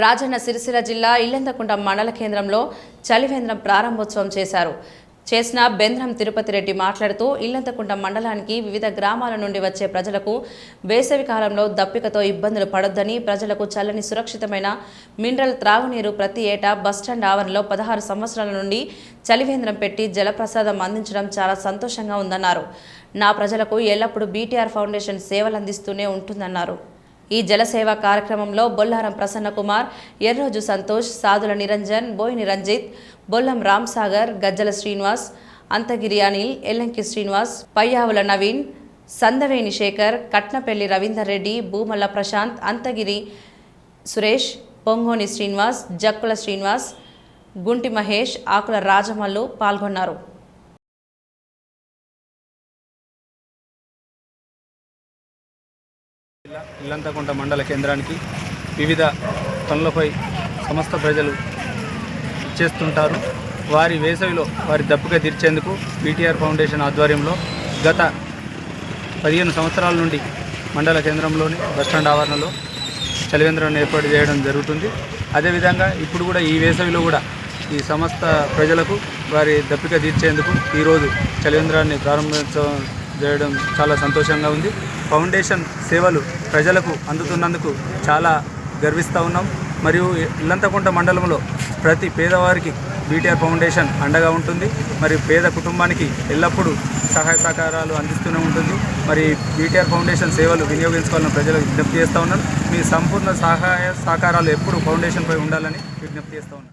రాజన్న సిరిసిల్ల జిల్లా ఇల్లంతకుంట మండల కేంద్రంలో చలివేంద్రం ప్రారంభోత్సవం చేసిన బెంద్రం తిరుపతి రెడ్డి మాట్లాడుతూ ఇల్లంతకుంట మండలానికి వివిధ గ్రామాల నుండి వచ్చే ప్రజలకు వేసవి కాలంలో దప్పికతో ఇబ్బందులు పడొద్దని ప్రజలకు చల్లని సురక్షితమైన మినరల్ త్రాగునీరు ప్రతి ఏటా బస్టాండ్ ఆవరణలో 16 సంవత్సరాల నుండి చలివేంద్రం పెట్టి జలప్రసాదం అందించడం చాలా సంతోషంగా ఉందన్నారు. నా ప్రజలకు ఎల్లప్పుడూ బీటీఆర్ ఫౌండేషన్ సేవలు అందిస్తూనే ఉంటుందన్నారు. ఈ జలసేవ కార్యక్రమంలో బొల్లారం ప్రసన్న కుమార్, ఎర్రోజు సంతోష్, సాదుల నిరంజన్, బోయిని రంజిత్, బొల్లం రామ్ సాగర్, గజ్జల శ్రీనివాస్, అంతగిరి అనిల్, ఎల్లంకి శ్రీనివాస్, పయ్యావుల నవీన్, సందవేణి శేఖర్, కట్నపల్లి రవీందర్ రెడ్డి, భూమల్ల ప్రశాంత్, అంతగిరి సురేష్, పొంగోని శ్రీనివాస్, జక్కుల శ్రీనివాస్, గుంటి మహేష్, ఆకుల రాజమల్లు పాల్గొన్నారు. ఇల్లంతకుంట మండల కేంద్రానికి వివిధ పనులపై సమస్త ప్రజలు ఇచ్చేస్తుంటారు. వారి వేసవిలో వారి దప్పుగా తీర్చేందుకు బీటీఆర్ ఫౌండేషన్ ఆధ్వర్యంలో గత 15 సంవత్సరాల నుండి మండల కేంద్రంలోని బస్టాండ్ ఆవరణలో చలివేంద్రాన్ని ఏర్పాటు చేయడం జరుగుతుంది. అదేవిధంగా ఇప్పుడు కూడా ఈ వేసవిలో కూడా ఈ సమస్త ప్రజలకు వారి దప్పిక తీర్చేందుకు ఈరోజు చలివేంద్రాన్ని ప్రారంభించడం చేయడం చాలా సంతోషంగా ఉంది. ఫౌండేషన్ సేవలు ప్రజలకు అందుతున్నందుకు చాలా గర్విస్తూ ఉన్నాం. మరియు ఇల్లంతకుంట మండలంలో ప్రతి పేదవారికి బీటీఆర్ ఫౌండేషన్ అండగా ఉంటుంది. మరి పేద కుటుంబానికి ఎల్లప్పుడూ సహాయ సహకారాలు అందిస్తూనే ఉంటుంది. మరి బీటీఆర్ ఫౌండేషన్ సేవలు వినియోగించుకోవాలని ప్రజలకు విజ్ఞప్తి చేస్తూ ఉన్నాను. మీ సంపూర్ణ సహాయ సహకారాలు ఎప్పుడు ఫౌండేషన్పై ఉండాలని విజ్ఞప్తి చేస్తూ ఉన్నాను.